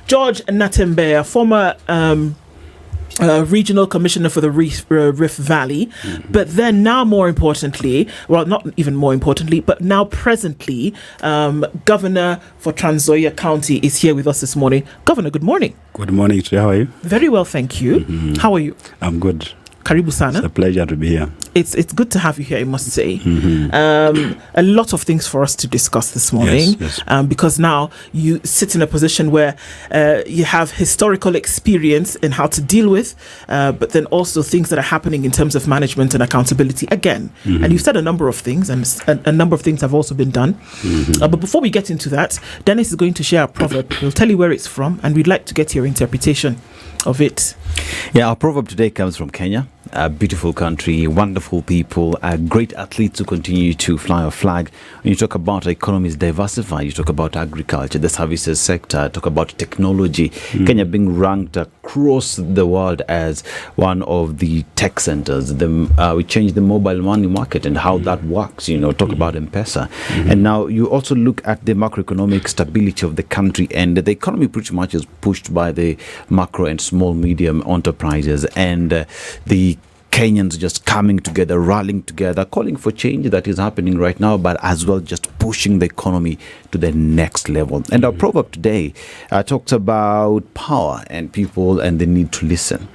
George Natembeya, former regional commissioner for the Rift Valley, but then now more importantly, well, not even more importantly, but now presently, Governor for Nzoia County is here with us this morning. Governor, good morning. Good morning, Trey. How are you? Very well, thank you. How are you? I'm good. Karibu sana. It's a pleasure to be here. It's good to have you here, I must say. A lot of things for us to discuss this morning, yes. Because now you sit in a position where you have historical experience in how to deal with, but then also things that are happening in terms of management and accountability again. And you've said a number of things, and a number of things have also been done. But before we get into that, Dennis is going to share a proverb. We'll tell you where it's from, and we'd like to get your interpretation of it. Yeah, our proverb today comes from Kenya. A beautiful country, wonderful people, great athletes who continue to fly our flag. When you talk about economies diversified, you talk about agriculture, the services sector, talk about technology. Kenya being ranked across the world as one of the tech centers. We changed the mobile money market and how that works, talk about M-Pesa. And now you also look at the macroeconomic stability of the country, and the economy pretty much is pushed by the macro and small medium enterprises, and the Kenyans just coming together, rallying together, calling for change that is happening right now, but as well just pushing the economy to the next level. And our proverb today talks about power and people and the need to listen.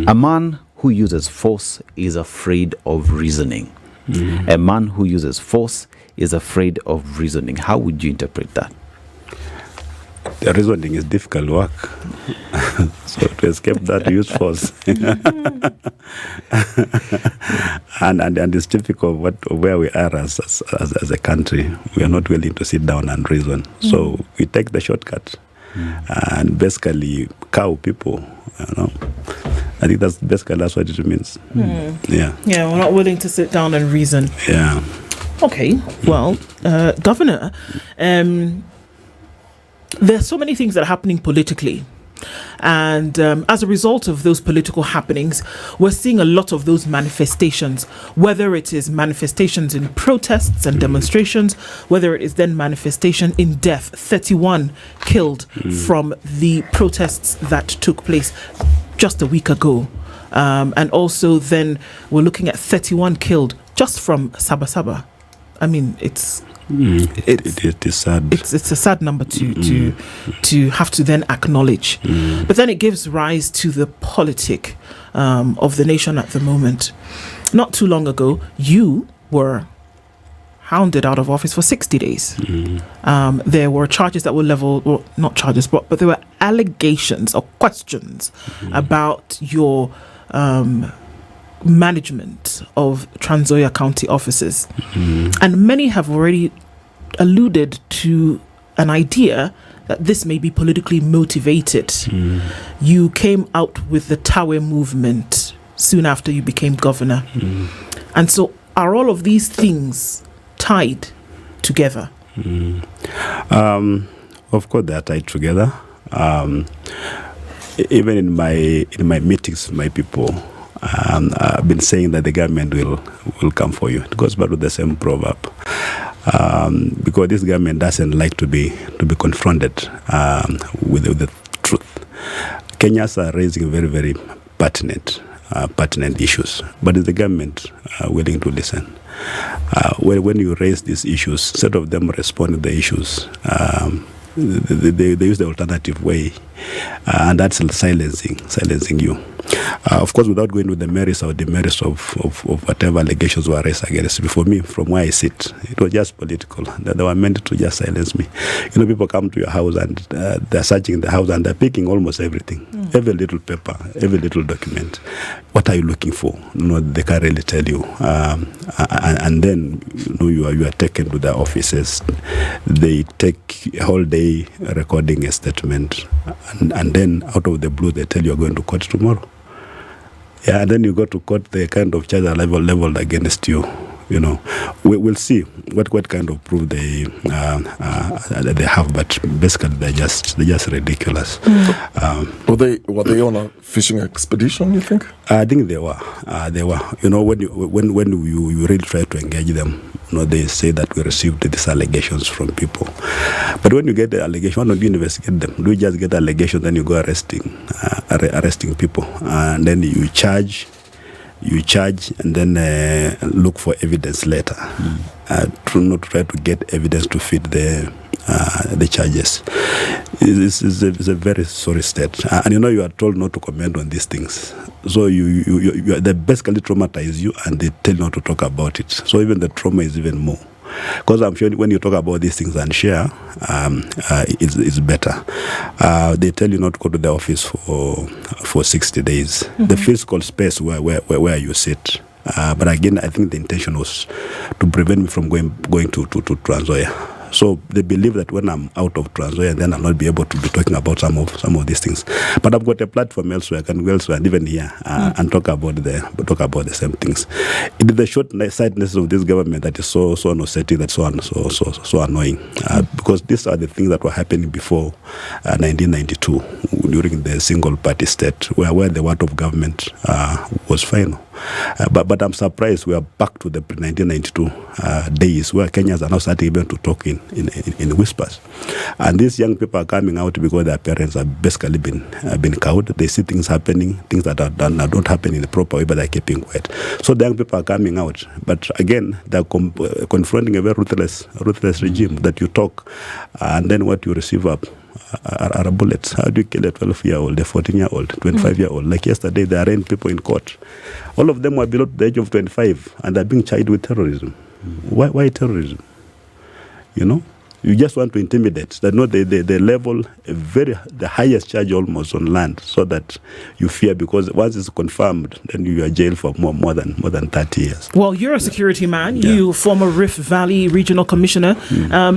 A man who uses force is afraid of reasoning. A man who uses force is afraid of reasoning. How would you interpret that? The reasoning is difficult work. So to escape that, use force. and it's typical of where we are as a country. We are not willing to sit down and reason. So we take the shortcut and basically cow people. I think that's what it means. Yeah, we're not willing to sit down and reason. Yeah. Okay, well, Governor, there are so many things that are happening politically. And as a result of those political happenings, we're seeing a lot of those manifestations, whether it is manifestations in protests and demonstrations, whether it is then manifestation in death. 31 killed from the protests that took place just a week ago. And also then we're looking at 31 killed just from Sabasaba. I mean, it is sad. It's a sad number to have to then acknowledge. But then it gives rise to the politic of the nation at the moment. Not too long ago, you were hounded out of office for 60 days. There were charges that were leveled, well, not charges, but there were allegations or questions about your management of Nzoia County offices. And many have already alluded to an idea that this may be politically motivated. You came out with the Tawe movement soon after you became governor. And so are all of these things tied together? Of course they are tied together. Even in my meetings with my people, I've been saying that the government will come for you. It goes back to the same proverb. Because this government doesn't like to be confronted with the truth. Kenyans are raising very, very pertinent issues, but is the government willing to listen? When you raise these issues, instead of them responding to the issues, they use the alternative way, and that's silencing you. Of course, without going with the merits or demerits of whatever allegations were raised against me. For me, from where I sit, it was just political. They were meant to just silence me. People come to your house and they're searching the house and they're picking almost everything. Every little paper, every little document. What are you looking for? They can't really tell you. And then you are taken to their offices. They take a whole day recording a statement, and then out of the blue they tell you are going to court tomorrow. Yeah, and then you go to court, the kind of charge leveled against you. We'll see what kind of proof they have, but basically they're just ridiculous. Were they on a fishing expedition, you think? I think they were. When you really try to engage them, they say that we received these allegations from people. But when you get the allegation, why don't you investigate them? Do you just get allegations, then you go arresting people, and then you charge, and then look for evidence later. Not try to get evidence to fit the charges. It's a very sorry state, and you are told not to comment on these things. So they basically traumatize you, and they tell you not to talk about it. So even the trauma is even more. Because I'm sure when you talk about these things and share, it's better. They tell you not to go to the office for 60 days. Mm-hmm. The physical space where you sit. But again, I think the intention was to prevent me from going to Nzoia. So they believe that when I'm out of Nzoia, then I'll not be able to be talking about some of these things. But I've got a platform elsewhere. I can go elsewhere and even here and talk about the same things. It is the short-sightedness of this government that is so unsettling, that's so annoying. Because these are the things that were happening before 1992 during the single-party state, where the word of government was final. But I'm surprised we are back to the pre-1992 days where Kenyans are now starting even to talk in whispers. And these young people are coming out because their parents have basically been cowed. They see things happening, things that are done that don't happen in the proper way, but they're keeping quiet. So the young people are coming out. But again, they're confronting a very ruthless regime that you talk, and then what you receive up are bullets. How do you kill a 12-year-old, a 14-year-old, 25-year-old? Like yesterday, they arraigned people in court. All of them were below the age of 25, and they're being charged with terrorism. Why terrorism? You just want to intimidate. They level the highest charge almost on land, so that you fear, because once it's confirmed, then you are jailed for more than 30 years. Well, you're a security man. Yeah. You former Rift Valley Regional Commissioner.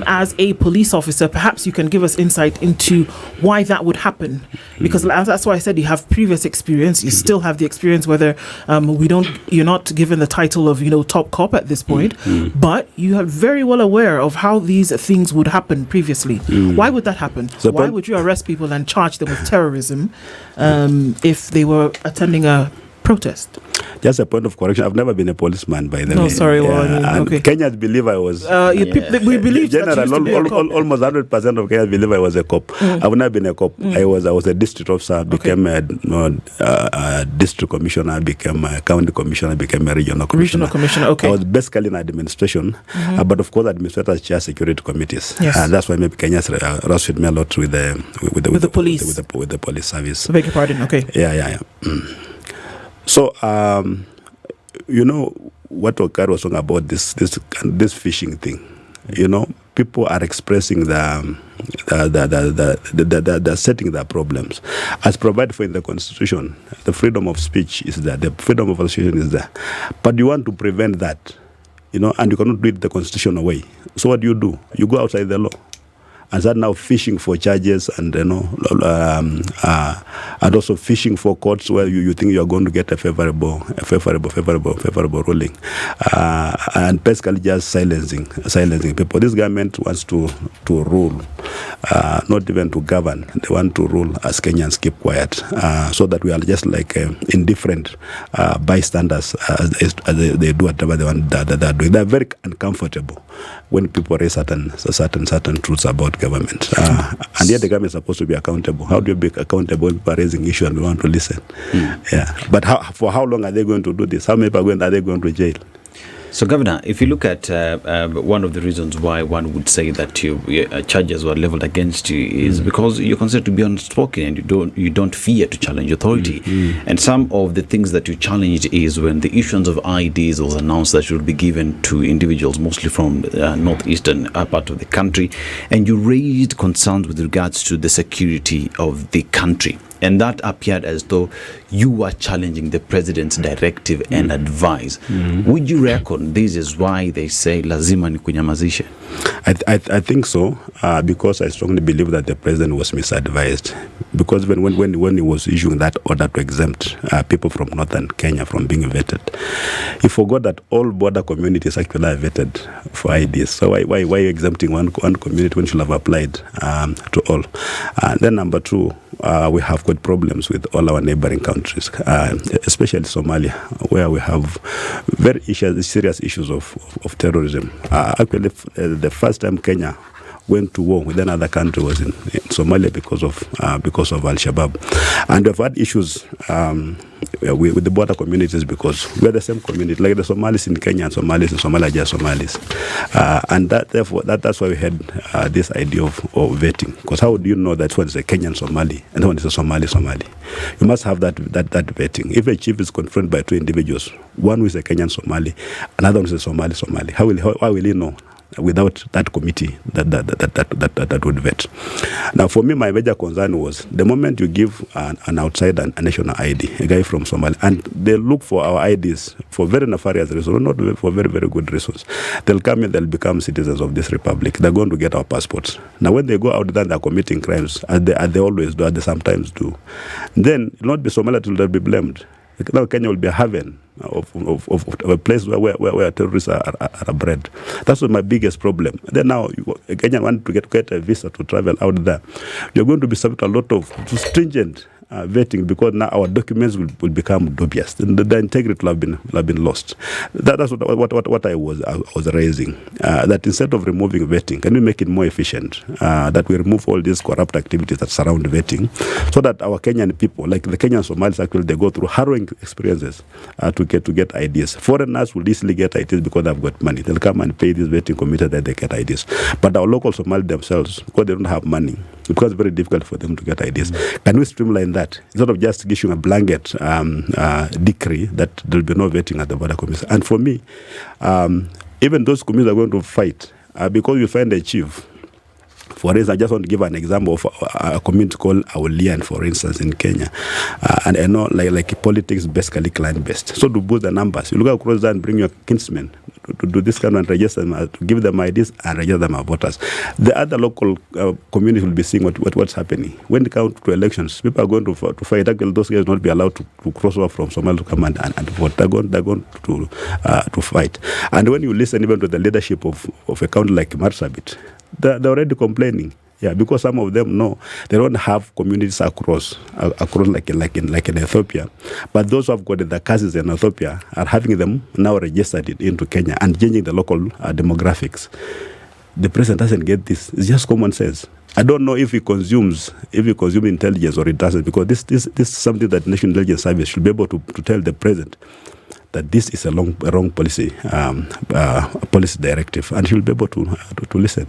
As a police officer, perhaps you can give us insight into why that would happen, because that's why I said you have previous experience. You still have the experience, whether you're not given the title of top cop at this point, but you are very well aware of how these things would happen previously. Why would that happen? So why would you arrest people and charge them with terrorism if they were attending a protest? Just a point of correction. I've never been a policeman, by the way. No, sorry. Okay. Kenyans believe I was. We believe almost 100% of Kenyans believe I was a cop. I've never been a cop. I was a district officer. Became a district commissioner. Became a county commissioner. Became a regional commissioner. Okay. I was basically in administration, but of course, administrators chair security committees. Yes. That's why maybe Kenyans rushed me a lot with the police. With the police service. I beg your pardon. Okay. Yeah. So, what Okar was talking about, this fishing thing. People are expressing they're setting their problems. As provided for in the Constitution, the freedom of speech is there, the freedom of association is there. But you want to prevent that, and you cannot read the Constitution away. So what do? You go outside the law. And start now fishing for charges, and and also fishing for courts where you think you are going to get a favorable ruling, and basically just silencing people. This government wants to rule, not even to govern. They want to rule as Kenyans keep quiet, so that we are just like indifferent bystanders as they do whatever they want that they're doing. They're very uncomfortable when people raise certain truths about government, and yet the government is supposed to be accountable. How do you be accountable when people are raising issues and we want to listen? But for how long are they going to do this? How many people are they going to jail? So, Governor, if you look at one of the reasons why one would say that your charges were leveled against you is because you're considered to be unspoken and you don't fear to challenge authority. And some of the things that you challenged is when the issuance of IDs was announced that should be given to individuals, mostly from northeastern part of the country, and you raised concerns with regards to the security of the country. And that appeared as though you were challenging the president's directive and advice. Would you reckon this is why they say lazima ni kunyamazishe? I think so, because I strongly believe that the president was misadvised. Because when he was issuing that order to exempt people from northern Kenya from being vetted, he forgot that all border communities actually are vetted for IDs. So why are you exempting one community when you should have applied to all? And then number two, we have got problems with all our neighboring countries, especially Somalia, where we have very serious issues of terrorism. Actually, the first time Kenya went to war with another country was in Somalia because of Al-Shabaab. And we've had issues with the border communities because we're the same community, like the Somalis in Kenya and Somalis in Somalia are just Somalis. And that's why we had this idea of vetting. Because how do you know that one is a Kenyan Somali and that one is a Somali? You must have that vetting. If a chief is confronted by two individuals, one who is a Kenyan Somali, another one is a Somali, how will he know? Without that committee that would vet. Now, for me, my major concern was the moment you give an outsider a national ID, a guy from Somalia, and they look for our IDs for very nefarious reasons, not for very, very good reasons. They'll come in, they'll become citizens of this republic. They're going to get our passports. Now, when they go out there, they're committing crimes, as they always do, as they sometimes do. Then, it'll not be Somalia till they'll be blamed. Now Kenya will be a haven of a place where terrorists are bred. That's my biggest problem. Then now, Kenya want to get a visa to travel out there. You're going to be subject to a lot of stringent vetting because now our documents will become dubious. The integrity will have been lost. That's what I was raising. That instead of removing vetting, can we make it more efficient? That we remove all these corrupt activities that surround vetting, so that our Kenyan people, like the Kenyan Somalis, actually they go through harrowing experiences to get IDs. Foreigners will easily get IDs because they've got money. They'll come and pay this vetting committee that they get IDs. But our local Somalis themselves, because they don't have money, because it's very difficult for them to get IDs. Can we streamline that instead of just issuing a blanket decree that there will be no vetting at the border commission? And for me, even those committees are going to fight because you find a chief. For instance, I just want to give an example of a community called Aulian, for instance, in Kenya. And I know like politics basically client-based. So to boost the numbers, you look across that and bring your kinsmen to do this kind of register them, to give them IDs and register them as voters. The other local community will be seeing what's happening. When it comes to elections, people are going to fight. Actually, those guys will not be allowed to cross over from Somalia to come and vote. They're going to fight. And when you listen even to the leadership of a county like Marsabit, they're already complaining. Yeah, because some of them know they don't have communities across like in Ethiopia. But those who have got the cases in Ethiopia are having them now registered into Kenya and changing the local demographics. The president doesn't get this. It's just common sense. I don't know if he consumes intelligence or it doesn't, because this is something that National Intelligence Service should be able to tell the president that this is a wrong policy directive, and he'll be able to listen.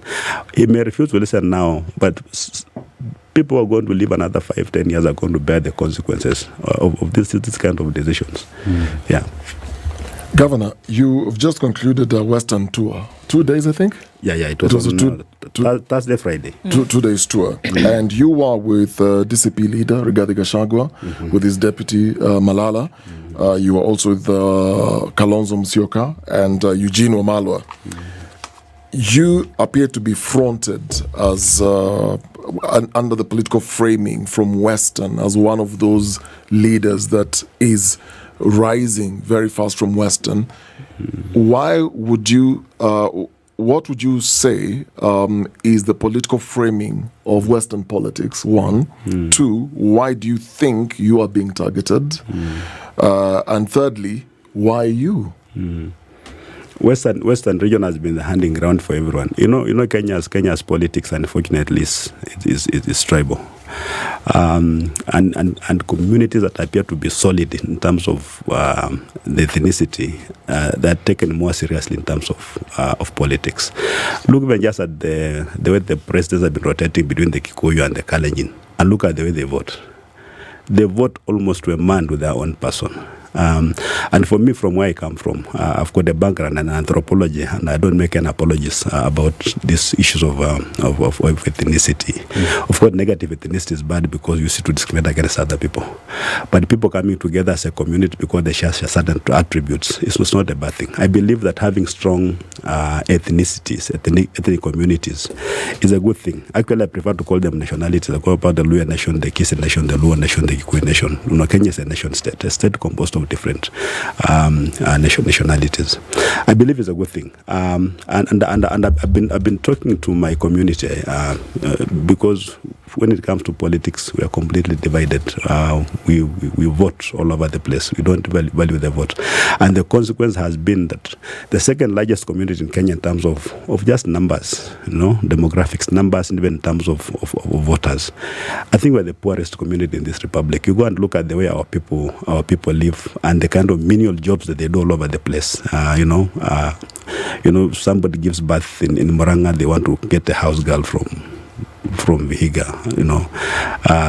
He may refuse to listen now, but people who are going to live another 5-10 years are going to bear the consequences of this kind of decisions. Yeah. Governor, you've just concluded a Western tour. 2 days, I think? Yeah, it was a Thursday, Friday. 2 days tour. And you were with DCP leader, Rigathi Gachagua, with his deputy, Malala. You were also with Kalonzo Musyoka and Eugene Wamalwa. You appear to be fronted as under the political framing from Western as one of those leaders that is rising very fast from Western. Why would you, what would you say is the political framing of Western politics, one? Two, why do you think you are being targeted? And thirdly, why you? Western region has been the hunting ground for everyone. You know, Kenya's politics, unfortunately, is tribal. And communities that appear to be solid in terms of the ethnicity, they're taken more seriously in terms of politics. Look even just at the way the presidents have been rotating between the Kikuyu and the Kalenjin, and look at the way they vote. They vote almost to a man to their own person. And for me, from where I come from, I've got a background in anthropology, and I don't make any apologies about these issues of ethnicity. Of course, negative ethnicity is bad because you see to discriminate against other people. But people coming together as a community because they share certain attributes, it's not a bad thing. I believe that having strong ethnicities, ethnic communities, is a good thing. Actually, I prefer to call them nationalities. I call about the Luo nation, the Kisi nation, the Luo nation, the Kikuyu nation. Kenya is a nation state, a state composed of different nationalities. I believe it's a good thing, and I've been talking to my community because when it comes to politics, we are completely divided. We vote all over the place. We don't value the vote. And the consequence has been that the second largest community in Kenya in terms of just numbers, demographics, numbers, and even in terms of voters. I think we're the poorest community in this republic. You go and look at the way our people live and the kind of menial jobs that they do all over the place. Somebody gives birth in Moranga, they want to get a house girl from Vihiga,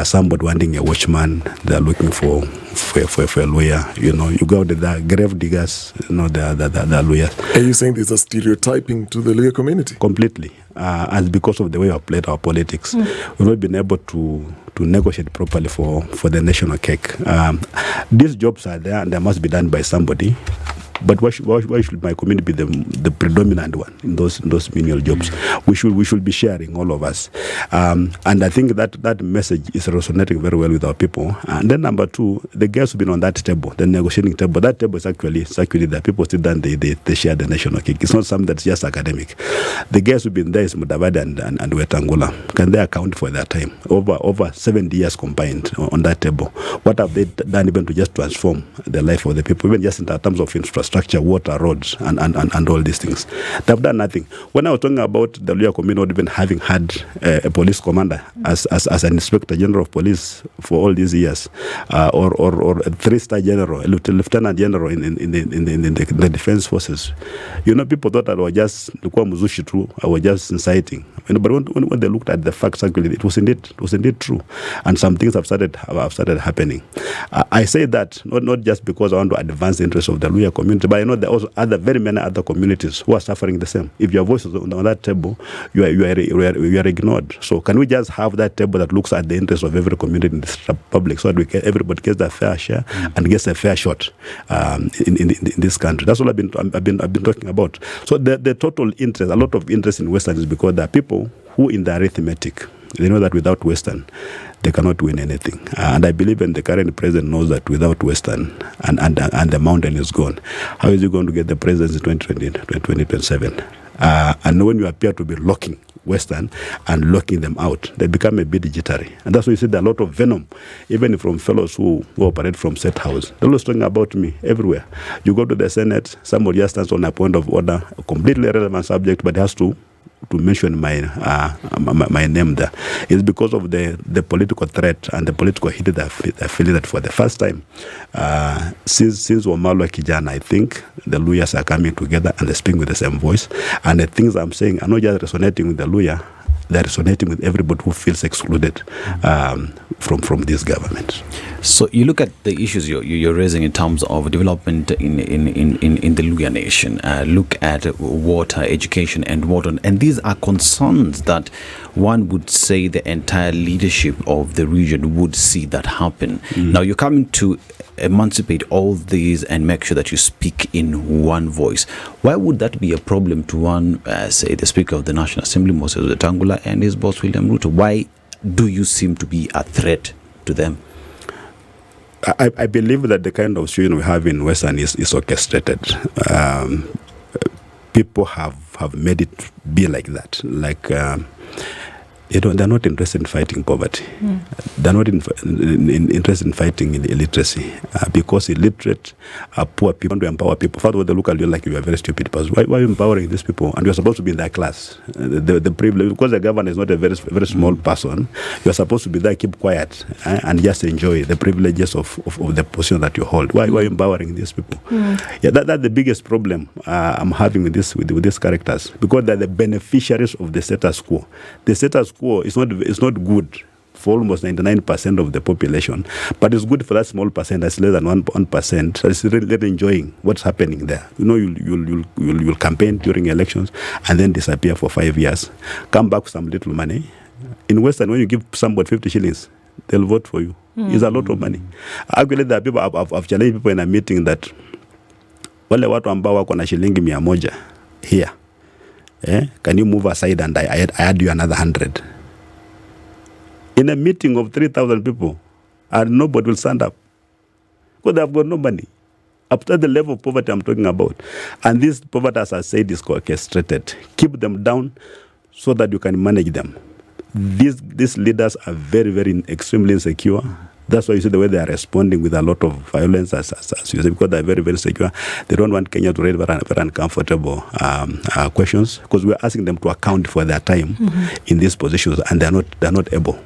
somebody wanting a watchman, they're looking for a lawyer, you go to the grave diggers, the lawyers. Are you saying there's a stereotyping to the Luhya community? Completely. And because of the way we have played our politics, we've not been able to negotiate properly for the national cake. These jobs are there and they must be done by somebody. But why should my community be the predominant one in those menial jobs? We should be sharing, all of us. And I think that message is resonating very well with our people. And then number two, the girls who've been on that table, the negotiating table. That table is actually the people sit down, they share the national cake. It's not something that's just academic. The girls who've been there is Mudavadi and Wetangula. Can they account for their time? Over 70 years combined on that table. What have they done even to just transform the life of the people, even just in terms of infrastructure, water, roads, and all these things? They've done nothing. When I was talking about the Luhya community not even having had a police commander as an inspector general of police for all these years, or a 3-star general, a lieutenant general in the defense forces, people thought I was just I was just inciting. But when they looked at the facts, actually, it was indeed true, and some things have started happening. I say that not just because I want to advance the interests of the Luhya community, but I know there are also very many other communities who are suffering the same. If your voice is on that table, you are ignored. So can we just have that table that looks at the interests of every community in this republic, so that everybody gets their fair share and gets a fair shot in this country? That's what I've been talking about. So the total interest, a lot of interest in Western, is because there are people who, in the arithmetic, they know that without Western, they cannot win anything. And I believe the current president knows that without Western and the mountain is gone, how is he going to get the presidency in 2027? And when you appear to be locking Western and locking them out, they become a bit jittery. And that's why you see a lot of venom, even from fellows who operate from State House. They're always talking about me everywhere. You go to the Senate, somebody just stands on a point of order, a completely irrelevant subject, but has to mention my name there. It's because of the political threat and the political heat that I feel that for the first time since Wamalwa Kijana, I think the Luhyas are coming together and they're speaking with the same voice. And the things I'm saying are not just resonating with the Luhya, they're resonating with everybody who feels excluded from this government. So you look at the issues you're raising in terms of development in the Luhya nation. Look at water, education, and water, and these are concerns that one would say the entire leadership of the region would see that happen. Now you're coming to emancipate all these and make sure that you speak in one voice. Why would that be a problem to one, say, the Speaker of the National Assembly, Moses Wetangula, and his boss, William Ruto? Why do you seem to be a threat to them? I believe that the kind of situation we have in Western is orchestrated. People have made it be like that. They're not interested in fighting poverty. They're not interested in fighting illiteracy because illiterate, poor people want to empower people. First of all, they look at you like you are a very stupid person. Why are you empowering these people? And you're supposed to be in that class. The privilege, because the governor is not a very very small person, you're supposed to be there, keep quiet, and just enjoy the privileges of the position that you hold. Why are you empowering these people? Yeah, that's the biggest problem I'm having with these characters, because they're the beneficiaries of the status quo. The status quo is not good for almost 99% of the population, but it's good for that small percent that's less than 1% that's really enjoying what's happening there. You'll campaign during elections and then disappear for 5 years, come back with some little money. In Western, when you give somebody 50 shillings, they'll vote for you. It's a lot of money. Actually, there are people, I've challenged people in a meeting that wale watu ambao wako na shilingi 100 here, can you move aside and I add you another 100? In a meeting of 3,000 people, and nobody will stand up because they have got no money. Up to the level of poverty I'm talking about. And this poverty, as I said, is orchestrated. Keep them down so that you can manage them. these leaders are very, very extremely insecure. That's why you see the way they are responding with a lot of violence, as you say, because they're very, very secure. They don't want Kenya to raise very, very uncomfortable questions, because we're asking them to account for their time in these positions, and they're not able.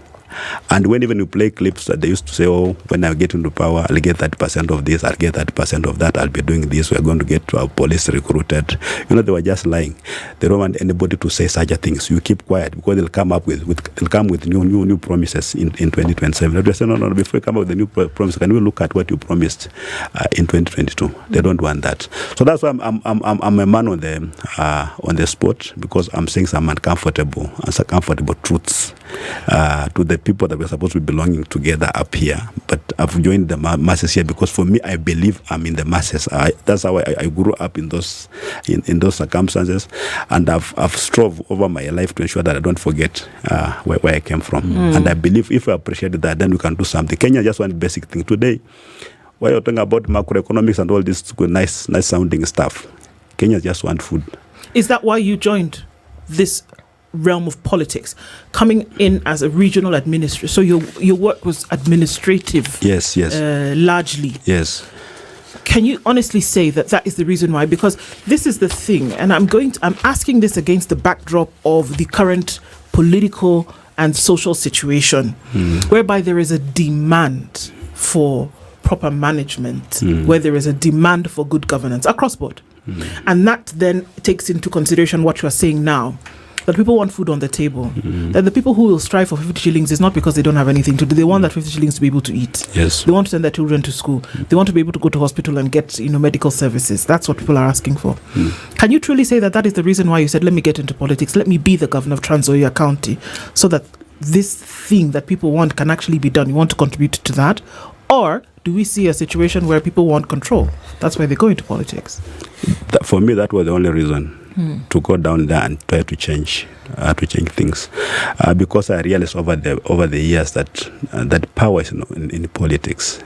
And when even you play clips that they used to say, oh, when I get into power, I'll get 30% of this, I'll get 30% of that, I'll be doing this, we're going to get our police recruited. You know, they were just lying. They don't want anybody to say such a things. You keep quiet, because they'll come up with new promises in 2027. They say, no, before you come up with the new promise, can we look at what you promised in 2022? They don't want that. So that's why I'm a man on the spot, because I'm saying some uncomfortable truths to the people that we're supposed to be belonging together up here. But I've joined the masses here because for me, I believe I'm in the masses. That's how I grew up in those circumstances, and I've strove over my life to ensure that I don't forget where I came from. And I believe if we appreciate that, then we can do something. Kenya just one basic thing today. While you're talking about macroeconomics and all this good, nice sounding stuff, Kenya just want food. Is that why you joined this realm of politics, coming in as a regional administrator? So your work was administrative. Yes. Largely. Yes. Can you honestly say that is the reason why? Because this is the thing, and I'm asking this against the backdrop of the current political and social situation, whereby there is a demand for proper management, where there is a demand for good governance across board. And that then takes into consideration what you are saying now, that people want food on the table. That the people who will strive for 50 shillings is not because they don't have anything to do. They want that 50 shillings to be able to eat. Yes. They want to send their children to school. They want to be able to go to hospital and get medical services. That's what people are asking for. Can you truly say that is the reason why you said, let me get into politics, let me be the governor of Nzoia County, so that this thing that people want can actually be done? You want to contribute to that? Or do we see a situation where people want control? That's why they go into politics. For me, that was the only reason to go down there and try to change things, because I realized over the years that power is in politics.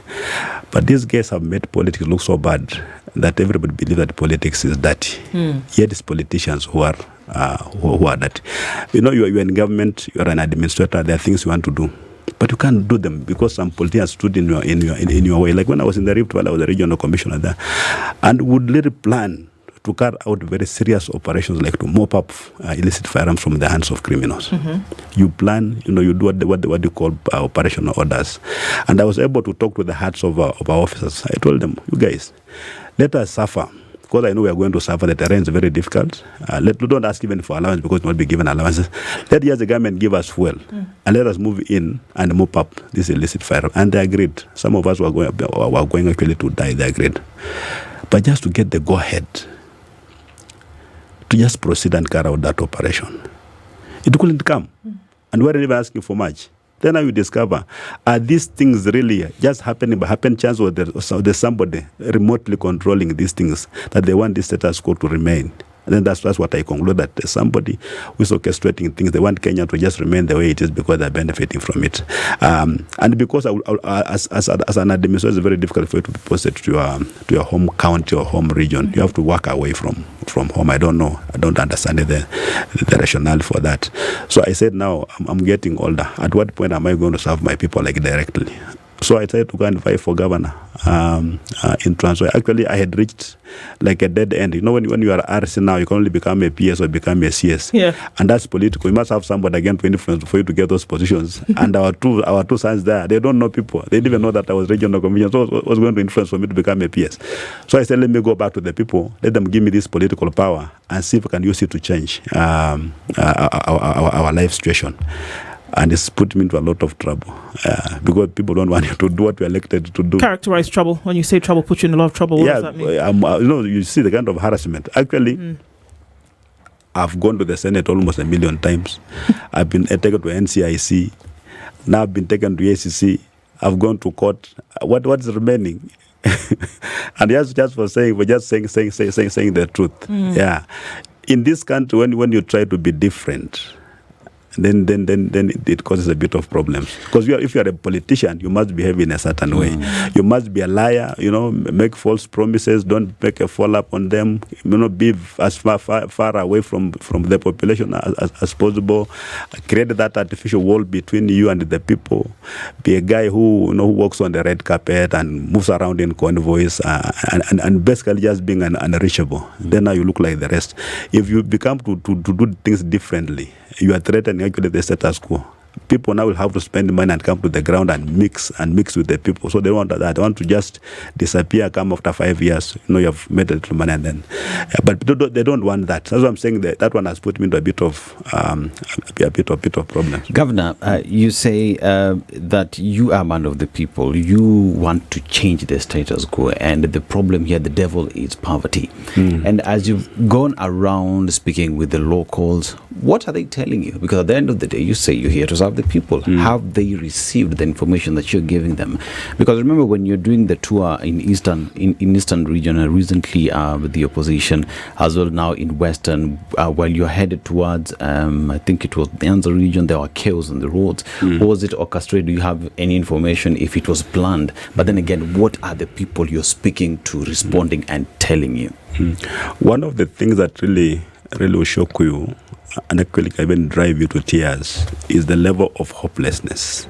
But these guys have made politics look so bad that everybody believes that politics is dirty. Yet it's politicians who are dirty. You're in government, you're an administrator. There are things you want to do, but you can't do them because some politicians stood in your way. Like when I was in the Rift Valley, I was a regional commissioner there, and would really plan to carry out very serious operations, like to mop up illicit firearms from the hands of criminals. You plan, you do what you call operational orders. And I was able to talk to the hearts of our officers. I told them, you guys, let us suffer, because I know we are going to suffer. The terrain is very difficult. Don't ask even for allowance, because we will not be given allowances. Let the government give us fuel, and let us move in and mop up this illicit firearm. And they agreed. Some of us were going actually to die. They agreed. But just to get the go-ahead, to just proceed and carry out that operation, it couldn't come. And we weren't even asking for much. Then now you discover, are these things really just happening by happen chance, or there's somebody remotely controlling these things, that they want this status quo to remain? And then that's what I conclude, that there's somebody who's orchestrating things. They want Kenya to just remain the way it is because they're benefiting from it. And because as an administrator, it's very difficult for you to be posted to your home county or home region. You have to walk away from home. I don't know. I don't understand the rationale for that. So I said, now I'm getting older. At what point am I going to serve my people directly? So I tried to go and fight for governor in Nzoia. Actually, I had reached like a dead end. When you are RC now, you can only become a PS or become a CS. Yeah. And that's political. You must have somebody again to influence for you to get those positions. And our two sons there, they don't know people. They didn't even know that I was regional commissioner. So it was going to influence for me to become a PS. So I said, let me go back to the people. Let them give me this political power and see if we can use it to change our life situation. And it's put me into a lot of trouble because people don't want you to do what you're elected to do. Characterize trouble. When you say trouble, put you in a lot of trouble. What does that mean? You see the kind of harassment. Actually, I've gone to the Senate almost 1 million times. I've been taken to NCIC. Now I've been taken to ACC. I've gone to court. What's remaining? And just for saying the truth. Yeah. In this country, when you try to be different, then it causes a bit of problems. Because if you are a politician, you must behave in a certain way. You must be a liar, make false promises, don't make a follow-up on them, be as far away from the population as possible, create that artificial wall between you and the people, be a guy who walks on the red carpet and moves around in convoys, and basically just being unreachable. Then now you look like the rest. If you become to do things differently, you are threatening actually the status quo. People now will have to spend money and come to the ground and mix with the people. So they want that. They want to just disappear, come after 5 years. You have made a little money and then. But they don't want that. That's what I'm saying. That one has put me into a bit of problem. Governor, you say that you are man of the people. You want to change the status quo, and the problem here, the devil, is poverty. And as you've gone around speaking with the locals, what are they telling you? Because at the end of the day, you say you're here to serve the people. Have they received the information that you're giving them? Because remember, when you're doing the tour in eastern region, recently with the opposition, as well now in western, while you're headed towards, I think it was the Nzoia region, there were chaos on the roads. Was it orchestrated? Do you have any information if it was planned? But then again, what are the people you're speaking to responding and telling you? One of the things that really will shock you and actually can even drive you to tears is the level of hopelessness.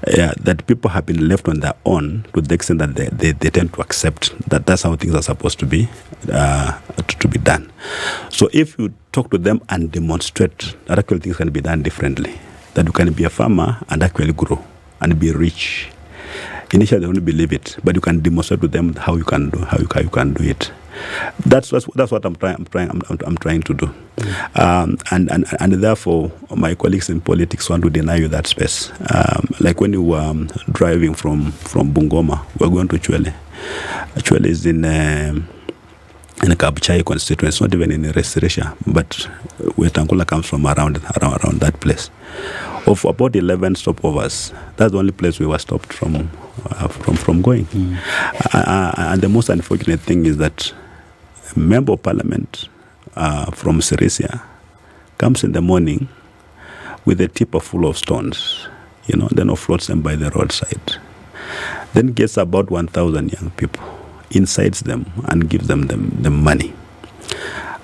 That people have been left on their own to the extent that they tend to accept that that's how things are supposed to be done. So if you talk to them and demonstrate that actually things can be done differently, that you can be a farmer and actually grow and be rich, initially they won't believe it, but you can demonstrate to them how you can do it. That's what I'm trying to do, and therefore my colleagues in politics want to deny you that space. Like when you were driving from Bungoma, we're going to Chwele. Chwele is in Kabuchai constituency. It's not even in Restoration, but where Tankula comes from, around that place. Of about 11 stopovers, that's the only place we were stopped from going. And the most unfortunate thing is that a member of parliament from Sirisia comes in the morning with a tipper full of stones, then floats them by the roadside. Then gets about 1,000 young people, incites them and gives them money.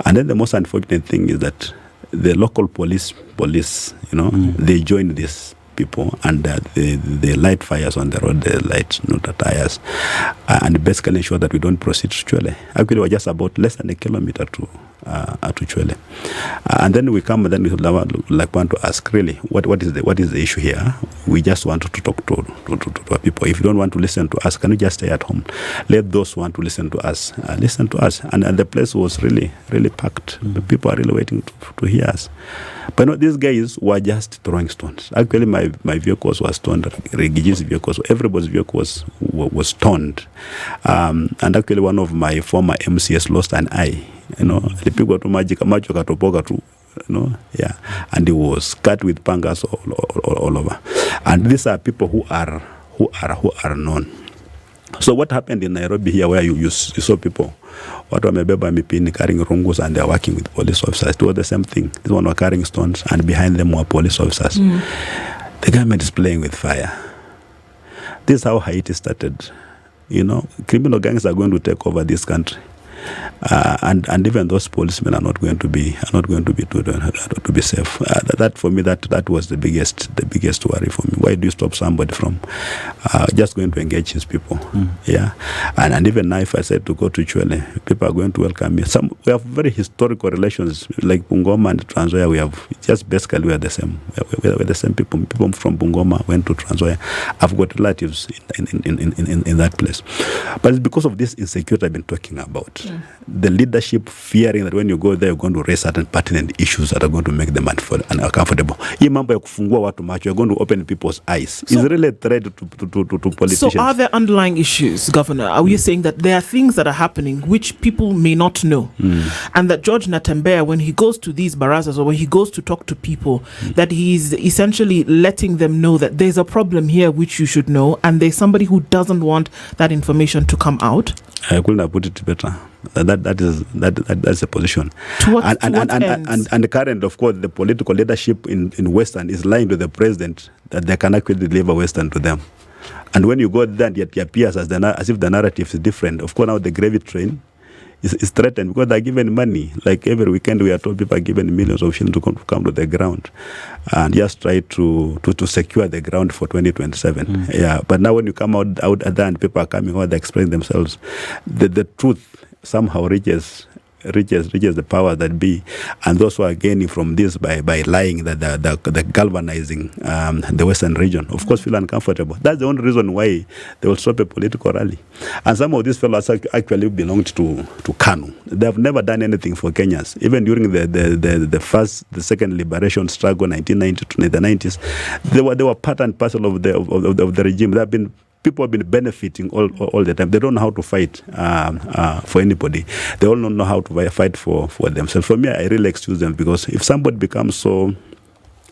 And then the most unfortunate thing is that the local police, they join these people and they light fires on the road, they light the tires, and basically ensure that we don't proceed to Chwele. Actually, we're just about less than a kilometer to Chwele. And then we come and then we want to ask, really, what is the issue here? We just want to talk to our people. If you don't want to listen to us, can you just stay at home? Let those who want to listen to us listen to us. And the place was really, really packed. The people are really waiting to hear us. But these guys were just throwing stones. Actually, my vehicles were stoned. Regigi's vehicles, everybody's vehicle was stoned. And actually, one of my former MCS lost an eye. Alipigwa tu maji macho katopoka tu, and he was cut with pangas all over. And these are people who are known. So what happened in Nairobi here, where you saw people, watu wamebeba mipini carrying rungus and they are working with police officers, it was the same thing. This one were carrying stones and behind them were police officers. The government is playing with fire. This is how Haiti started. Criminal gangs are going to take over this country. And even those policemen are not going to be safe. That for me, that was the biggest worry for me. Why do you stop somebody from just going to engage his people? And even now, if I said to go to Chwele, people are going to welcome me. We have very historical relations, like Bungoma and Nzoia. We have just basically we are the same. We're the same people. People from Bungoma went to Nzoia. I've got relatives in that place, but it's because of this insecurity I've been talking about. The leadership fearing that when you go there, you're going to raise certain pertinent issues that are going to make them uncomfortable. You're going to open people's eyes. It's really a threat to politicians. So are there underlying issues, Governor? Are you saying that there are things that are happening which people may not know? And that George Natembeya, when he goes to these barazas or when he goes to talk to people, that he's essentially letting them know that there's a problem here which you should know, and there's somebody who doesn't want that information to come out? I couldn't have put it better. That's the position. To what ends? And the current, of course, the political leadership in Western is lying to the president that they can actually deliver Western to them. And when you go there, it appears as if the narrative is different. Of course, now the gravy train is threatened because they're given money. Like every weekend, we are told people are given millions of shillings to come to the ground and just try to secure the ground for 2027. Yeah, but now when you come out there and people are coming out, they explain themselves, the truth somehow reaches the power that be, and those who are gaining from this by lying that the galvanizing the Western region, of course, feel uncomfortable. That's the only reason why they will stop a political rally. And some of these fellows actually belonged to KANU. They have never done anything for Kenyans. Even during the second liberation struggle, 1990 to the 90s, they were part and parcel of the regime. There have been people have been benefiting all the time. They don't know how to fight for anybody. They all don't know how to fight for themselves. For me, I really excuse them, because if somebody becomes so,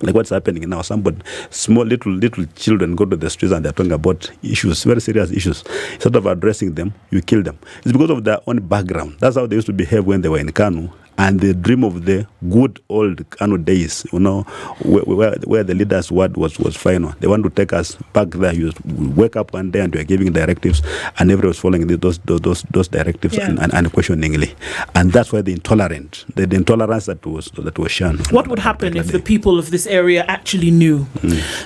like what's happening now, small little children go to the streets and they're talking about issues, very serious issues. Instead of addressing them, you kill them. It's because of their own background. That's how they used to behave when they were in KANU. And they dream of the good old KANU days, where the leader's word was final. They want to take us back there. You wake up one day and you are giving directives, and everyone was following those directives unquestioningly. And that's why the intolerance that was shown. What would happen if the people of this area actually knew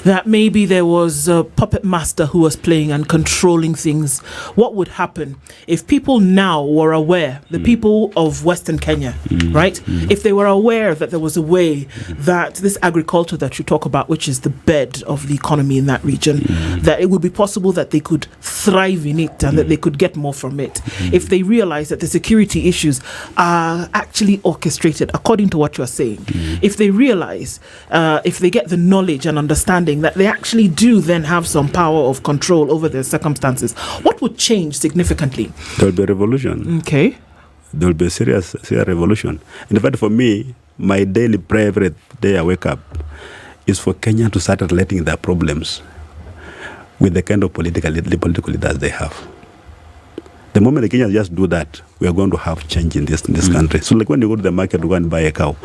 that maybe there was a puppet master who was playing and controlling things? What would happen if people now were aware, the people of Western Kenya, right? If they were aware that there was a way that this agriculture that you talk about, which is the bed of the economy in that region, that it would be possible that they could thrive in it and that they could get more from it. If they realize that the security issues are actually orchestrated according to what you're saying. If they realize, if they get the knowledge and understanding that they actually do then have some power of control over their circumstances, what would change significantly? There will be a revolution. Okay. There will be a serious revolution. In fact, for me, my daily prayer every day I wake up is for Kenya to start relating their problems with the kind of political leaders they have. The moment the Kenyans just do that, we are going to have change in this country. So like when you go to the market to go and buy a cow,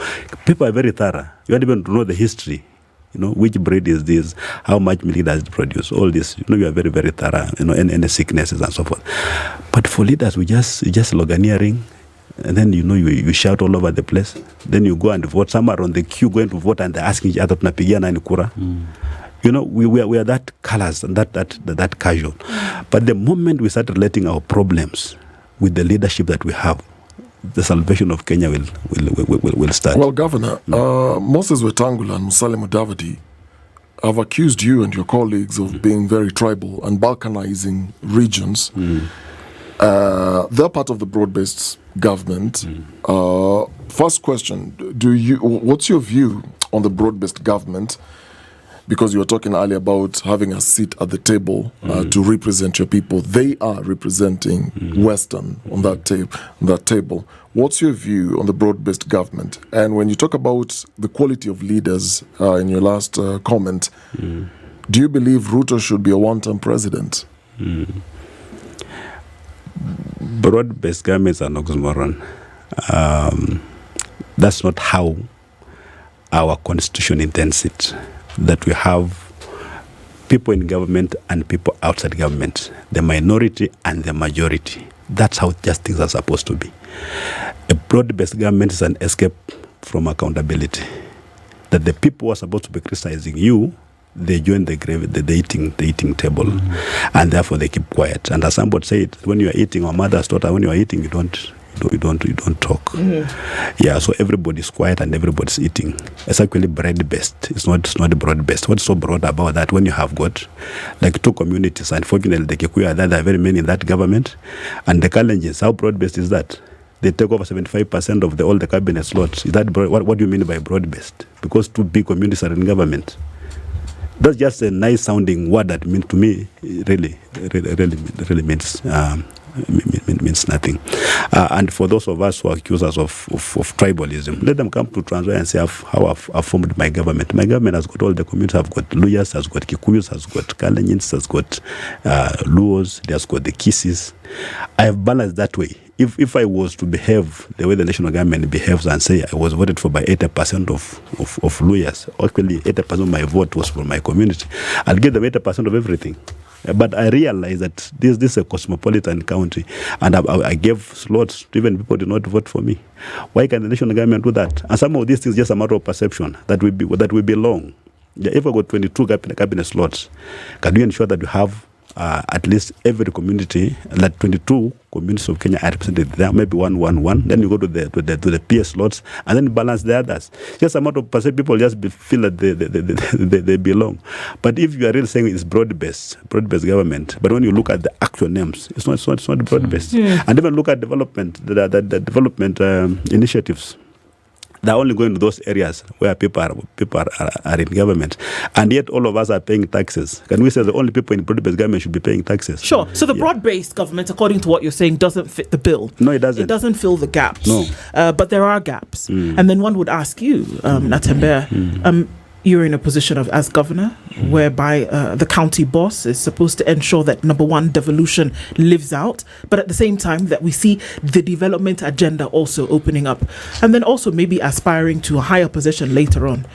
people are very thorough. You don't even know the history. Which breed is this? How much milk does it produce? All this, you are very, very thorough, any sicknesses and so forth. But for leaders, we just sloganeering, and then, you shout all over the place. Then you go and vote. Some are on the queue going to vote and they're asking each other, tunapigiana and kura. We are that callous and that casual. But the moment we start relating our problems with the leadership that we have, the salvation of Kenya will start. Well, Governor, Moses Wetangula and Musalia Mudavadi have accused you and your colleagues of being very tribal and balkanizing regions. They're part of the broad-based government. First question, what's your view on the broad-based government? Because you were talking earlier about having a seat at the table to represent your people. They are representing Western on that table. What's your view on the broad-based government? And when you talk about the quality of leaders in your last comment, do you believe Ruto should be a one-term president? Broad-based governments are an oxymoron. That's not how our constitution intends it. That we have people in government and people outside government, the minority and the majority. That's how just things are supposed to be. A broad-based government is an escape from accountability. That the people who are supposed to be criticizing you, they join the eating table, and therefore they keep quiet. And as somebody said, when you are eating, or mother's daughter, when you are eating, you don't talk. Yeah, so everybody's quiet and everybody's eating. It's actually bread-based. It's not broad-based. What's so broad about that? When you have got like two communities, unfortunately the Kikuyu are there are very many in that government, and the Kalenjins, how broad-based is that? They take over 75% of all the cabinet slots. Is that what do you mean by broad-based? Because two big communities are in government. That's just a nice sounding word that means to me really means nothing. And for those of us who accuse us of tribalism, let them come to Nzoia and say how I've formed my government. My government has got all the communities. I've got Luyas, has got Kikuyus, has got Kalenjins, has got Luos, it has got the Kisis. I have balanced that way. if I was to behave the way the national government behaves and say I was voted for by 80% of lawyers, actually 80% of my vote was for my community, I'll give them 80% of everything. But I realized that this is a cosmopolitan country, and I gave slots to even people who did not vote for me. Why can the national government do that? And some of these things just a matter of perception that we belong. Yeah, if I got 22 cabinet slots, can you ensure that you have at least every community, like 22 communities of Kenya are represented there, maybe one. Then you go to the PS slots, and then balance the others. Just a matter of percent, people just feel that they belong. But if you are really saying it's broad-based government, but when you look at the actual names, it's not broad-based. And even look at development, the development initiatives. They're only going to those areas where people are in government. And yet all of us are paying taxes. Can we say the only people in broad-based government should be paying taxes? Sure. So the broad-based government, according to what you're saying, doesn't fit the bill. No, it doesn't. It doesn't fill the gaps. No. But there are gaps. And then one would ask you, Natembeya, you're in a position of as governor, whereby the county boss is supposed to ensure that, number one, devolution lives out, but at the same time that we see the development agenda also opening up, and then also maybe aspiring to a higher position later on.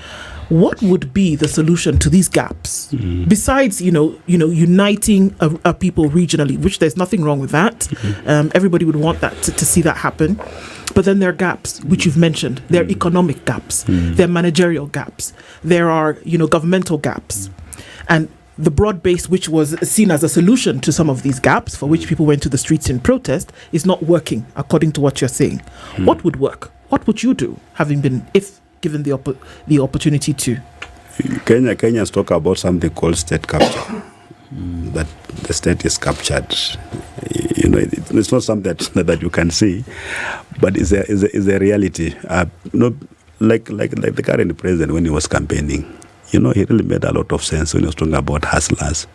What would be the solution to these gaps besides, uniting a people regionally, which there's nothing wrong with that. Everybody would want that to see that happen. But then there are gaps, which you've mentioned. There are economic gaps. There are managerial gaps. There are, governmental gaps. And the broad base, which was seen as a solution to some of these gaps, for which people went to the streets in protest, is not working, according to what you're saying. What would work? What would you do, if given the opportunity to? Kenyans talk about something called state capture. That the state is captured. It's not something that you can see, but it's a reality. Like the current president, when he was campaigning, he really made a lot of sense when he was talking about hustlers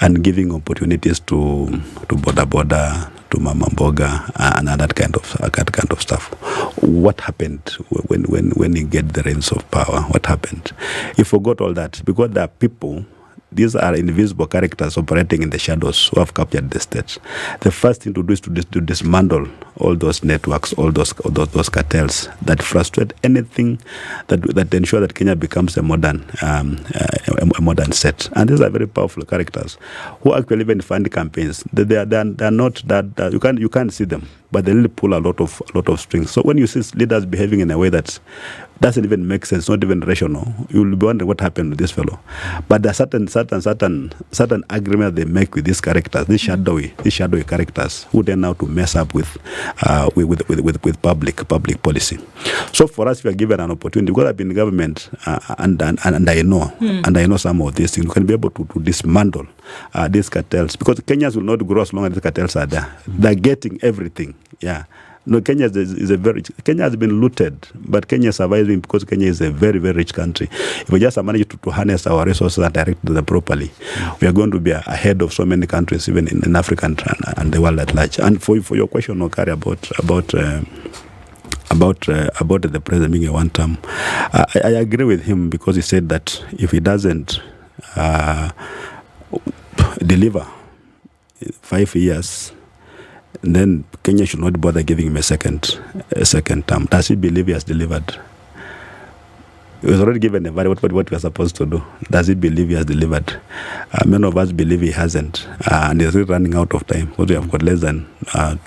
and giving opportunities to border, to Mama Mboga, and that kind of stuff. What happened when he get the reins of power? What happened? He forgot all that because there are people. These are invisible characters operating in the shadows who have captured the state. The first thing to do is to dismantle all those networks, all those cartels that frustrate anything that ensure that Kenya becomes a modern state. And these are very powerful characters who actually even fund campaigns. They are not that you can't see them, but they really pull a lot of strings. So when you see leaders behaving in a way that doesn't even make sense, not even rational, you'll be wondering what happened to this fellow. But there are certain agreements they make with these characters, these shadowy characters, who then now to mess up with public policy. So for us, we are given an opportunity because I've been in government and I know some of these things. We can be able to dismantle these cartels because Kenyans will not grow as long as the cartels are there. They're getting everything. Yeah. No, Kenya has been looted, but Kenya is surviving because Kenya is a very, very rich country. If we just manage to harness our resources and direct them properly, we are going to be ahead of so many countries, even in Africa and the world at large. And for your question, Okari, about the president being a one-term, I agree with him because he said that if he doesn't deliver 5 years, then Kenya should not bother giving him a second term. Does he believe he has delivered? He was already given a value what we are supposed to do. Does he believe he has delivered? Many of us believe he hasn't, and he's really running out of time because we have got less than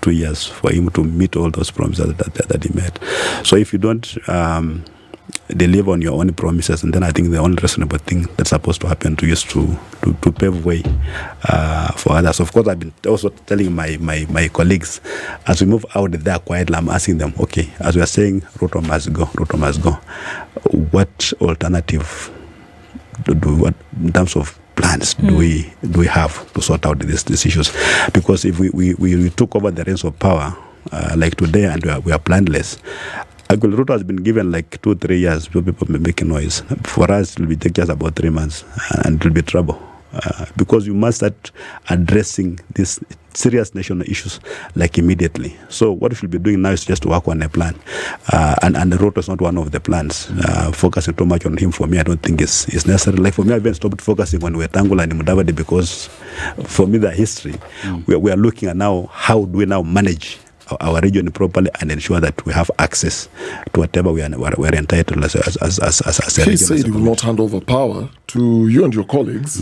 2 years for him to meet all those promises that he made. So if you don't deliver on your own promises, and then I think the only reasonable thing that's supposed to happen to you is to pave way for others. Of course, I've been also telling my colleagues as we move out there quietly, I'm asking them, okay, as we are saying, Ruto must go. What alternative what in terms of plans do we have to sort out these issues? Because if we took over the reins of power like today and we are planless, Actually, Ruto has been given like 2-3 years for people making noise. For us, it will take just about 3 months and it will be trouble. Because you must start addressing these serious national issues like immediately. So what we should be doing now is just to work on a plan. And Ruto is not one of the plans. Focusing too much on him, for me, I don't think is necessary. Like for me, I've even stopped focusing on Wetangula and Mudavadi because for me, the history, we are looking at now, how do we now manage our region properly and ensure that we have access to whatever we're entitled as a He region. said he will not hand over power to you and your colleagues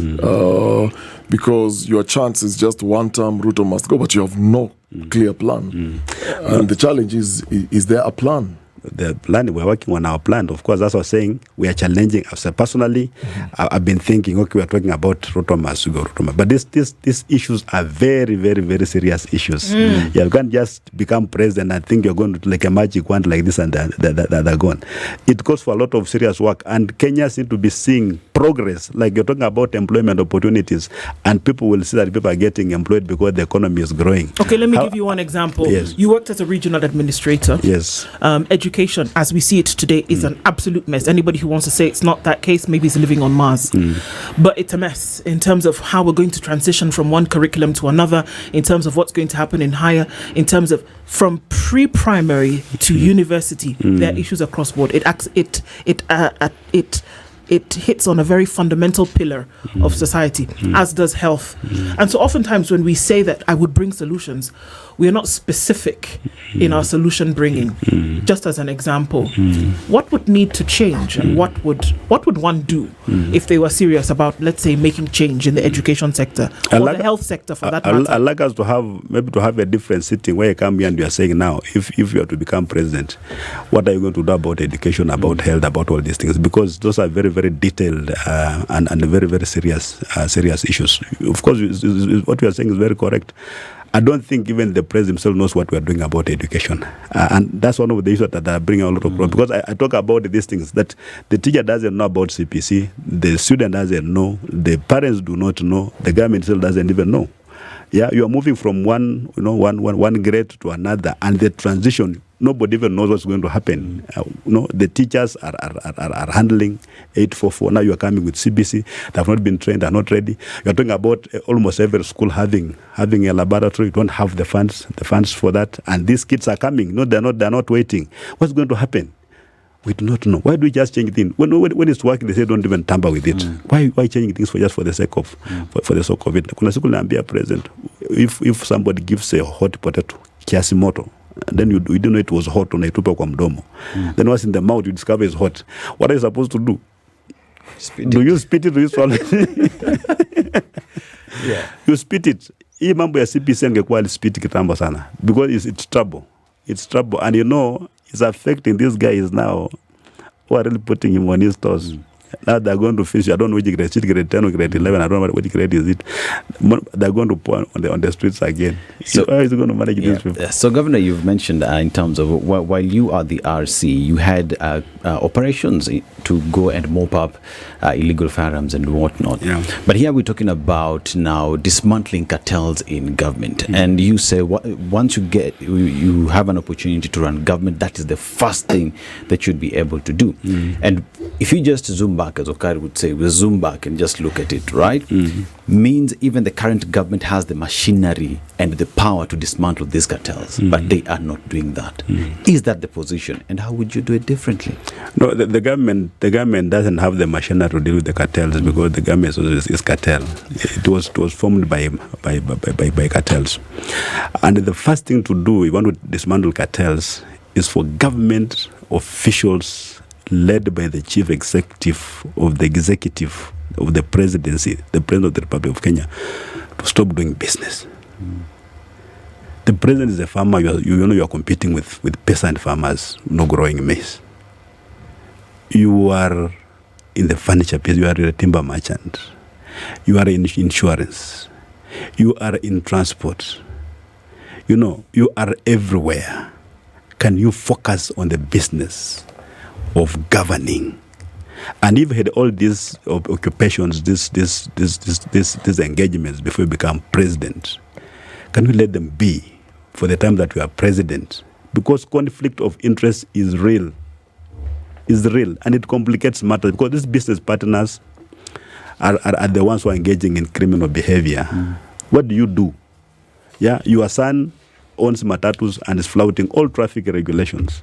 because your chance is just one term, Ruto must go, but you have no clear plan. And the challenge is there a plan? The plan, we're working on our plan. Of course, as I was saying, we are challenging. Personally, I've been thinking, okay, we're talking about Ruto must go, but these issues are very, very, very serious issues. You can't just become president and think you're going to like a magic wand like this and they're gone. It calls for a lot of serious work, and Kenyans need to be seeing progress. Like you're talking about employment opportunities, and people will see that people are getting employed because the economy is growing. Okay, let me give you one example. Yes. You worked as a regional administrator. Yes. Education, as we see it today, is an absolute mess. Anybody who wants to say it's not that case, maybe is living on Mars. But it's a mess in terms of how we're going to transition from one curriculum to another, in terms of what's going to happen in higher, in terms of from pre-primary to university. There are issues across board. It hits on a very fundamental pillar of society, as does health. And so oftentimes when we say that I would bring solutions, we are not specific in our solution bringing. Just as an example, what would need to change, and what would one do if they were serious about, let's say, making change in the education sector or the health sector for that matter? I'd like us to have a different sitting where you come here and you are saying now, if you are to become president, what are you going to do about education, about health, about all these things? Because those are very, very detailed and very, very serious issues. Of course, what you are saying is very correct. I don't think even the president himself knows what we are doing about education. And that's one of the issues that are bringing a lot of problems. Because I talk about these things, that the teacher doesn't know about CPC, the student doesn't know, the parents do not know, the government still doesn't even know. Yeah, you are moving from one grade to another, and the transition, nobody even knows what's going to happen. The teachers are handling 844. Now you are coming with CBC. They have not been trained. They are not ready. You are talking about almost every school having a laboratory. You don't have the funds for that. And these kids are coming. No, they're not waiting. What's going to happen? We do not know. Why do we just change things? When it's working, they say don't even tamper with it. Why changing things for the sake of it? Kuna siku naambia president, if somebody gives a hot potato, kiasi moto, and then you don't know it was hot, unaitupa kwa mdomo. Then what's in the mouth, you discover it's hot. What are you supposed to do? Do you spit it? Do you swallow it? Yeah. You spit it. Hii mambo ya CPC angekuwa alispit kitambo sana, because it's trouble. It's trouble, and it's affecting these guys now who are really putting him on his toes. Now they're going to finish. I don't know which grade 10 or grade 11. I don't know which grade is it. They're going to pour on the streets again. So how is he going to manage these people? So, Governor, you've mentioned in terms of while you are the RC, you had operations to go and mop up illegal firearms and whatnot. Yeah. But here we're talking about now dismantling cartels in government. And you say once you have an opportunity to run government, that is the first thing that you'd be able to do. And if you just zoom back, as Okari would say, we zoom back and just look at it, right? Means even the current government has the machinery and the power to dismantle these cartels, but they are not doing that. Is that the position? And how would you do it differently? No, the government doesn't have the machinery to deal with the cartels because the government is cartel. It was formed by cartels. And the first thing to do, if you want to dismantle cartels, is for government officials led by the chief executive of the presidency, the president of the Republic of Kenya, to stop doing business. The president is a farmer. You are competing with peasant farmers, growing maize. You are in the furniture business. You are a timber merchant. You are in insurance. You are in transport. You are everywhere. Can you focus on the business of governing? And if you had all these occupations, these engagements before you become president, can you let them be for the time that you are president? Because conflict of interest is real, and it complicates matters because these business partners are the ones who are engaging in criminal behavior. What do you do? Yeah, your son owns matatus and is flouting all traffic regulations.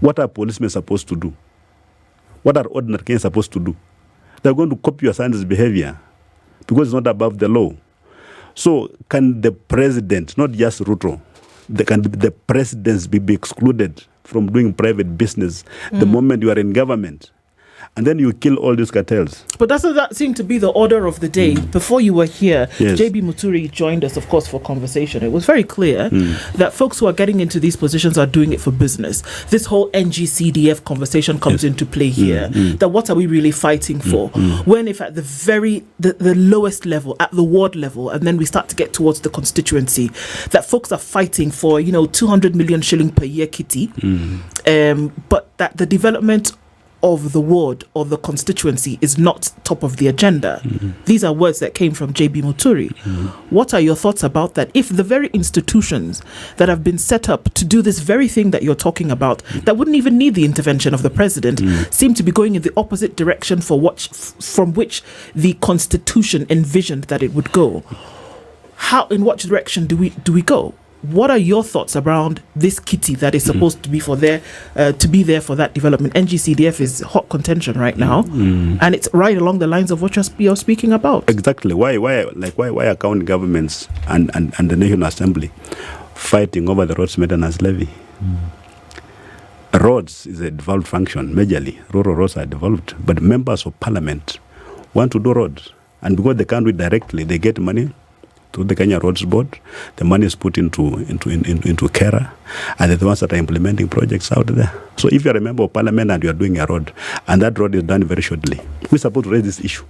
What are policemen supposed to do? What are ordinary Kenyans supposed to do? They're going to copy your son's behavior because it's not above the law. So can the president, not just Ruto, the presidents be excluded from doing private business the moment you are in government? And then you kill all these cartels. But doesn't that seem to be the order of the day? Before you were here, Yes. JB Muturi joined us, of course, for conversation. It was very clear that folks who are getting into these positions are doing it for business. This whole NGCDF conversation comes into play here. That what are we really fighting for? When if at the lowest level, at the ward level, and then we start to get towards the constituency, that folks are fighting for, 200 million shilling per year kitty, but that the development of the ward or the constituency is not top of the agenda. These are words that came from JB Muturi. What are your thoughts about that? If the very institutions that have been set up to do this very thing that you're talking about, that wouldn't even need the intervention of the president, seem to be going in the opposite direction from which the constitution envisioned that it would go, in what direction do we go? What are your thoughts around this kitty that is supposed to be to be there for that development? NGCDF is hot contention right now, and it's right along the lines of what you're speaking about. Exactly. Why are county governments and the National Assembly fighting over the roads maintenance levy? Roads is a devolved function, majorly. Rural roads are devolved, but members of parliament want to do roads, and because they can't do it directly, they get money to the Kenya Roads Board. The money is put into KERA, and they're the ones that are implementing projects out there. So if you're a member of parliament and you are doing a road, and that road is done very shortly, we're supposed to raise this issue.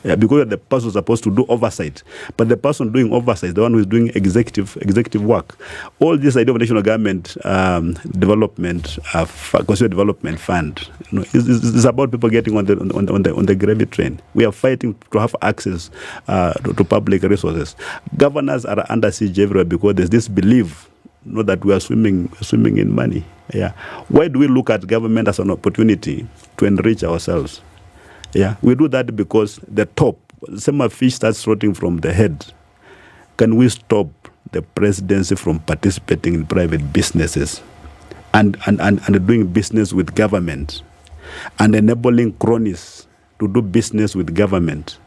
Yeah, because you're the person supposed to do oversight, but the person doing oversight, the one who is doing executive work. All this idea of national government development, consumer development fund, is about people getting on the gravy train. We are fighting to have access to public resources. Governors are under siege everywhere because there's this belief that we are swimming in money. Yeah, why do we look at government as an opportunity to enrich ourselves? Yeah, we do that because the top, some fish starts rotting from the head. Can we stop the presidency from participating in private businesses and doing business with government and enabling cronies to do business with government?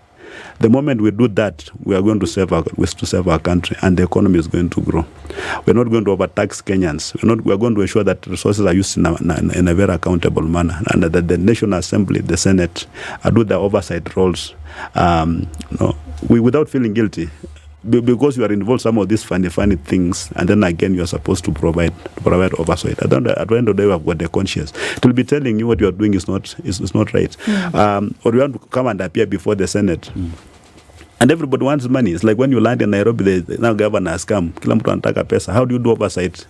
The moment we do that, we are going to save our country, and the economy is going to grow. We're not going to overtax Kenyans. We are going to ensure that resources are used in a very accountable manner, and that the National Assembly, the Senate, do their oversight roles without feeling guilty. Because you are involved in some of these funny things, and then again you are supposed to provide oversight. At the end of the day, you have got the conscience. It will be telling you what you are doing is not right. Or you want to come and appear before the Senate. And everybody wants money. It's like when you land in Nairobi, the now governor has come. Kila mtu anataka pesa. How do you do oversight?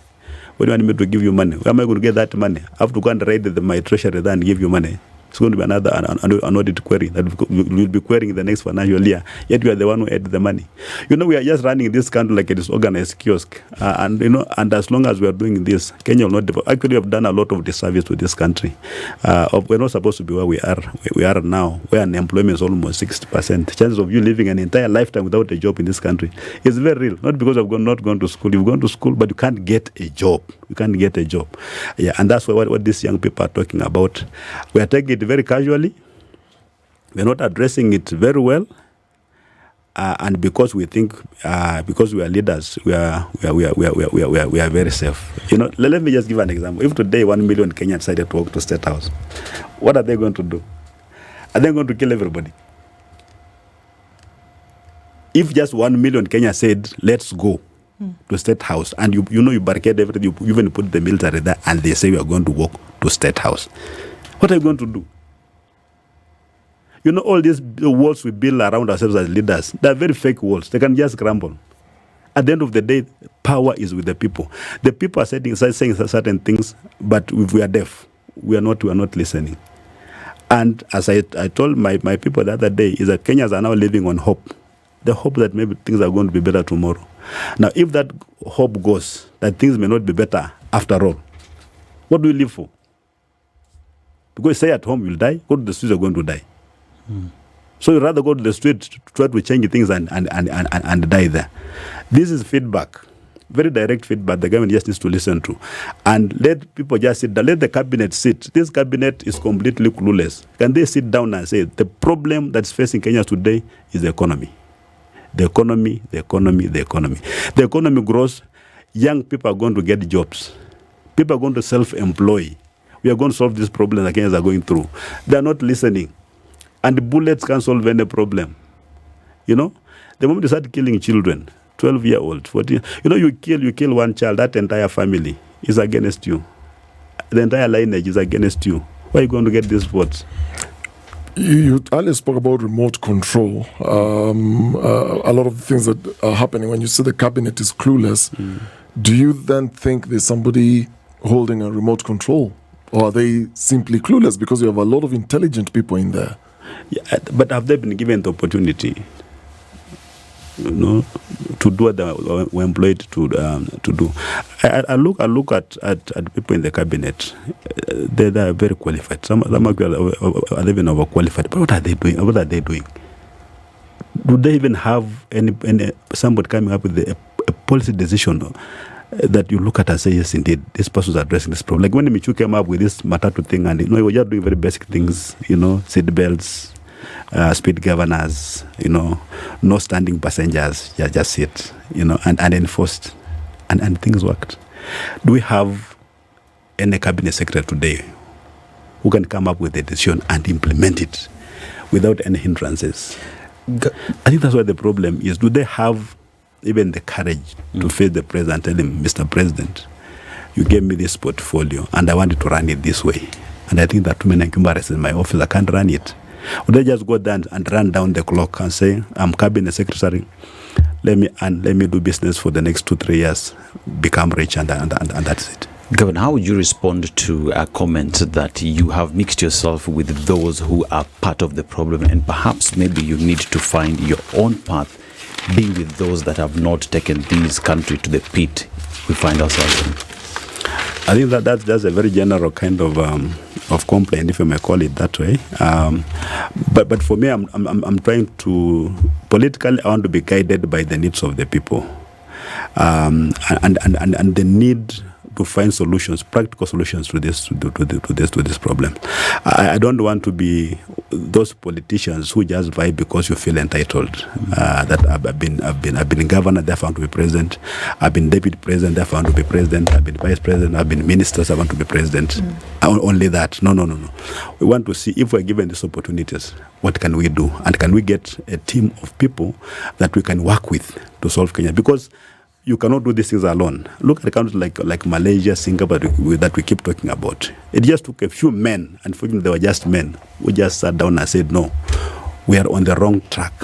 When do you want me to give you money? Where am I going to get that money? I have to go and raid my treasury there and give you money. It's going to be another an audit query that we'll be querying the next financial year. Yet we are the one who had the money. We are just running this country like it is organized kiosk. And as long as we are doing this, Kenya will not develop. Actually, we have done a lot of disservice to this country. We're not supposed to be where we are. We are now, where unemployment is almost 60%. Chances of you living an entire lifetime without a job in this country is very real. Not because you've not gone to school. You've gone to school, but you can't get a job. You can't get a job. Yeah, and that's what these young people are talking about. We are taking it very casually. We're not addressing it very well, and because we think, because we are leaders, we are very safe. Let me just give an example. If today 1 million Kenyans decided to walk to State House, what are they going to do? Are they going to kill everybody? If just 1 million Kenyans said, "Let's go to State House," and you barricade everything, you even put the military there, and they say we are going to walk to State House, what are you going to do? All these walls we build around ourselves as leaders, they are very fake walls. They can just crumble. At the end of the day, power is with the people. The people are saying certain things, but we are deaf. We are not listening. And as I told my people the other day, is that Kenyans are now living on hope. The hope that maybe things are going to be better tomorrow. Now, if that hope goes, that things may not be better after all, what do we live for? Because stay at home, you'll die. Go to the streets, you're going to die. So you rather go to the street to try to change things and die there. This is feedback, very direct feedback the government just needs to listen to. And let people just sit down. Let the cabinet sit. This cabinet is completely clueless. Can they sit down and say, the problem that's facing Kenya today is the economy. The economy. The economy grows. young people are going to get jobs. People are going to self-employ. We are going to solve this problem that Kenyans are going through. They are not listening. And bullets can't solve any problem. You know, the moment you start killing children, 12-year-old, 14, you know, you kill one child, that entire family is against you. The entire lineage is against you. Where are you going to get these votes? You earlier spoke about remote control. A lot of the things that are happening when you say the cabinet is clueless, do you then think there's somebody holding a remote control? Or are they simply clueless because you have a lot of intelligent people in there? Yeah, but have they been given the opportunity, you know, to do what they were employed to do? I look at people in the cabinet. They are very qualified. Some are even overqualified. But what are they doing? What are they doing? Do they even have any somebody coming up with a policy decision that you look at and say, yes, indeed, this person is addressing this problem? Like when Michu came up with this matatu thing, and he was just doing very basic things, seat belts, speed governors, no standing passengers, just sit, and enforced, and things worked. Do we have any cabinet secretary today who can come up with a decision and implement it without any hindrances? I think that's why the problem is. Do they have even the courage to face the president and tell him, Mr. President, you gave me this portfolio and I wanted to run it this way. And I think that too many incumbents in my office, I can't run it. Or they just go down and run down the clock and say, I'm cabinet secretary, let me do business for the next 2-3 years, become rich, and that's it. Governor, how would you respond to a comment that you have mixed yourself with those who are part of the problem, and perhaps maybe you need to find your own path, being with those that have not taken this country to the pit we find ourselves in? I think that's a very general kind of complaint, if you may call it that way. But for me, I'm trying to politically, I want to be guided by the needs of the people, and the need to find solutions, practical solutions to this problem. I don't want to be those politicians who just vibe because you feel entitled. That I've been governor, therefore I want to be president. I've been deputy president, therefore I want to be president. I've been vice president. I've been minister, so I want to be president. Only that. No. We want to see if we're given these opportunities, what can we do, and can we get a team of people that we can work with to solve Kenya? Because you cannot do these things alone. Look at countries like Malaysia, Singapore, that we keep talking about. It just took a few men, unfortunately they were just men, who just sat down and said, no, we are on the wrong track.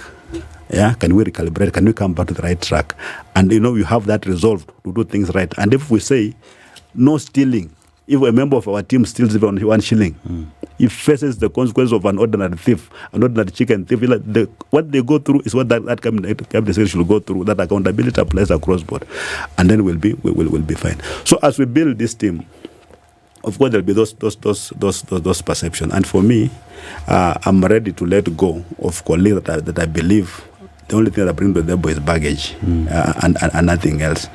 Yeah, can we recalibrate? Can we come back to the right track? And you have that resolve to do things right. And if we say no stealing, if a member of our team steals even 1 shilling, he faces the consequence of an ordinary thief, an ordinary chicken thief. What they go through is what that cabinet secretary should go through. That accountability applies across board, and then we'll be fine. So as we build this team, of course there'll be those perceptions. And for me, I'm ready to let go of colleagues that I believe the only thing that I bring to the table is baggage, and nothing else.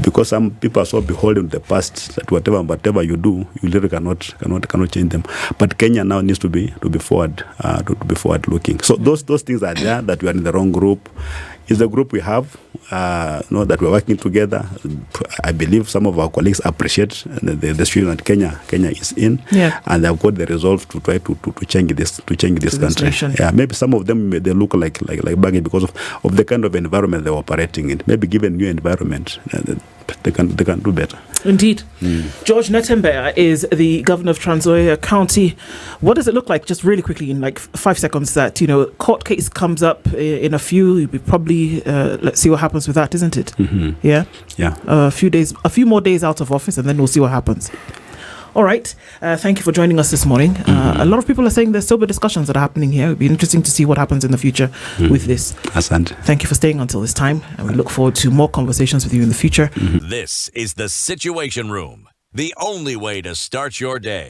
Because some people are so beholden to the past that whatever you do, you literally cannot change them. But Kenya now needs to be forward looking. So those things are there. That we are in the wrong group. Is the group we have, that we're working together. I believe some of our colleagues appreciate the situation that Kenya is in, and they've got the resolve to try to change this country. Yeah, maybe some of them they look like baggage because of the kind of environment they're operating in. Maybe given new environment, they can do better. Indeed. George Natembeya is the governor of Nzoia County. What does it look like, just really quickly, in like 5 seconds, that court case comes up in a few? You'll be probably let's see what happens with that, isn't it? Yeah. A few more days out of office, and then we'll see what happens. All right. Thank you for joining us this morning. A lot of people are saying there's sober discussions that are happening here. It'll be interesting to see what happens in the future with this. Asante. Thank you for staying until this time, and we look forward to more conversations with you in the future. This is the Situation Room, the only way to start your day.